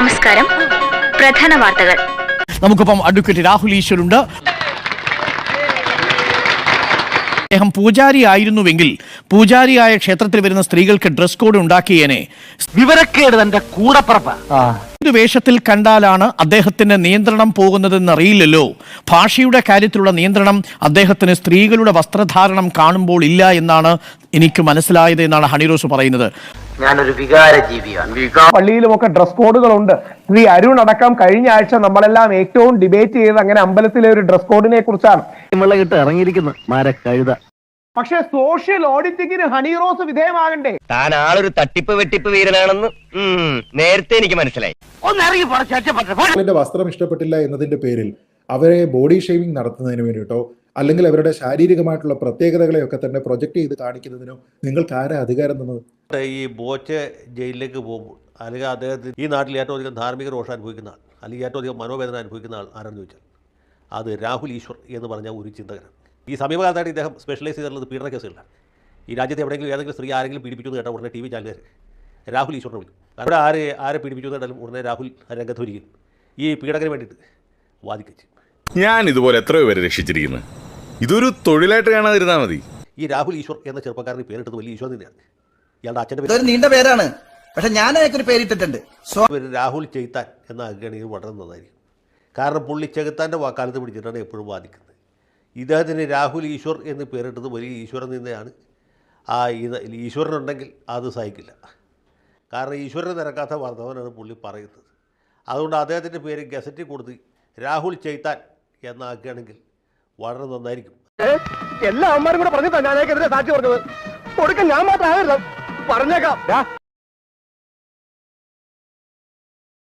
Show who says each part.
Speaker 1: നമസ്കാരം. പ്രധാന വാർത്തകൾ.
Speaker 2: നമുക്കിപ്പം അഡ്വക്കേറ്റ് രാഹുൽ ഈശ്വറുണ്ട്. അദ്ദേഹം പൂജാരിയായിരുന്നുവെങ്കിൽ പൂജാരിയായ ക്ഷേത്രത്തിൽ വരുന്ന സ്ത്രീകൾക്ക് ഡ്രസ് കോഡ് ഉണ്ടാക്കിയേനെ.
Speaker 3: വിവരക്കേട് തന്റെ കൂടപ്പറപ്പ്.
Speaker 2: ഏത് വേഷത്തിൽ കണ്ടാലാണ് അദ്ദേഹത്തിന് നിയന്ത്രണം പോകുന്നതെന്ന് അറിയില്ലല്ലോ. ഭാഷയുടെ കാര്യത്തിലുള്ള നിയന്ത്രണം അദ്ദേഹത്തിന് സ്ത്രീകളുടെ വസ്ത്രധാരണം കാണുമ്പോൾ ഇല്ല എന്നാണ് എനിക്ക് മനസ്സിലായത് എന്നാണ് ഹണിറോസ് പറയുന്നത്.
Speaker 3: ഞാനൊരു വികാര ജീവിയാണ്.
Speaker 4: പള്ളിയിലുമൊക്കെ ഡ്രസ് കോഡുകളുണ്ട്. ശ്രീ അരുൺ അടക്കം കഴിഞ്ഞ ആഴ്ച നമ്മളെല്ലാം ഏറ്റവും ഡിബേറ്റ് ചെയ്ത് അങ്ങനെ അമ്പലത്തിലെ ഒരു ഡ്രസ് കോഡിനെ കുറിച്ചാണ്
Speaker 3: ഇറങ്ങിയിരിക്കുന്നു മരക്കഴുത.
Speaker 4: പക്ഷെ സോഷ്യൽ ഓഡിറ്റിങ്ങിന് ഹണിറോസ് വിധേയമാകണ്ടേ?
Speaker 5: താൻ ആളൊരു തട്ടിപ്പ് വെട്ടിപ്പ് വീരനാണെന്ന് നേരത്തെ എനിക്ക് മനസ്സിലായി.
Speaker 6: വസ്ത്രം ഇഷ്ടപ്പെട്ടില്ല എന്നതിന്റെ പേരിൽ അവരെ ബോഡി ഷേവിംഗ് നടത്തുന്നതിന് വേണ്ടിയിട്ടോ അല്ലെങ്കിൽ അവരുടെ ശാരീരികമായിട്ടുള്ള പ്രത്യേകതകളെയൊക്കെ തന്നെ പ്രൊജക്ട് ചെയ്ത് കാണിക്കുന്നതിനോ നിങ്ങൾക്ക് ആരാ അധികാരം തന്നത്?
Speaker 7: ഈ ബോച്ച് ജയിലിലേക്ക് പോകുമ്പോൾ അല്ലെങ്കിൽ അദ്ദേഹത്തിന് ഈ നാട്ടിൽ ഏറ്റവും അധികം ധാർമ്മിക രോഷം അനുഭവിക്കുന്ന ആൾ അല്ലെങ്കിൽ ഏറ്റവും അധികം മനോവേദന അനുഭവിക്കുന്ന ആൾ ആരെന്ന് ചോദിച്ചാൽ അത് രാഹുൽ ഈശ്വർ എന്ന് പറഞ്ഞ ഒരു ചിന്തകനാണ്. ഈ സമീപകാലത്തായിട്ട് ഇദ്ദേഹം സ്പെഷ്യലൈസ് ചെയ്തിട്ടുള്ളത് പീഡന കേസുകളിലാണ്. ഈ രാജ്യത്ത് എവിടെയെങ്കിലും ഏതെങ്കിലും സ്ത്രീ ആരെങ്കിലും പീഡിപ്പിച്ചു എന്ന് കേട്ടാൽ ഉടനെ ടി വി ചാനലുകാർ രാഹുൽ ഈശ്വറിനെ വിളിക്കും. അവിടെ ആരെ പീഡിപ്പിച്ചു എന്ന് കേട്ടാലും ഉടനെ രാഹുൽ രംഗത്ത് വരികയും ഈ പീഡകന് വേണ്ടിയിട്ട് വാദിക്കും.
Speaker 8: ഞാൻ ഇതുപോലെ എത്രയോ പേരെ രക്ഷിച്ചിരിക്കുന്നത്. ഇതൊരു തൊഴിലായിട്ട് കാണാതിരുന്നാൽ മതി.
Speaker 7: ഈ രാഹുൽ ഈശ്വർ എന്ന ചെറുപ്പക്കാരന് പേരിട്ടത് വലിയ ഈശ്വർ തന്നെയാണ്. ഇയാളുടെ അച്ഛൻ്റെ പേര്
Speaker 9: നീണ്ട പേരാണ്, പക്ഷെ ഞാൻ ഒരു പേരിട്ടിട്ടുണ്ട്.
Speaker 7: രാഹുൽ ചെകുത്താൻ എന്നാക്കുകയാണെങ്കിൽ വളരെ നന്നായിരിക്കും. കാരണം പുള്ളി ചെകുത്താൻ്റെ വാക്കാലത്ത് പിടിച്ചിട്ടാണ് എപ്പോഴും വാദിക്കുന്നത്. ഇദ്ദേഹത്തിന് രാഹുൽ ഈശ്വർ എന്ന് പേരിട്ടത് വലിയ ഈശ്വരൻ നിന്നെയാണ്. ഈശ്വരനുണ്ടെങ്കിൽ അത് സഹിക്കില്ല. കാരണം ഈശ്വരനെ നിരക്കാത്ത വർദ്ധവനാണ് പുള്ളി പറയുന്നത്. അതുകൊണ്ട് അദ്ദേഹത്തിൻ്റെ പേര് ഗസറ്റിൽ കൊടുത്ത് രാഹുൽ ചെകുത്താൻ എന്നാക്കുകയാണെങ്കിൽ വളരെ നന്നായിരിക്കും.
Speaker 4: എല്ലാ അമ്മമാരും കൂടെ പറഞ്ഞിട്ടാണ് ഞാൻ സാക്ഷി പറഞ്ഞത്. കൊടുക്കാൻ ഞാൻ മാത്രം പറഞ്ഞേക്കാം.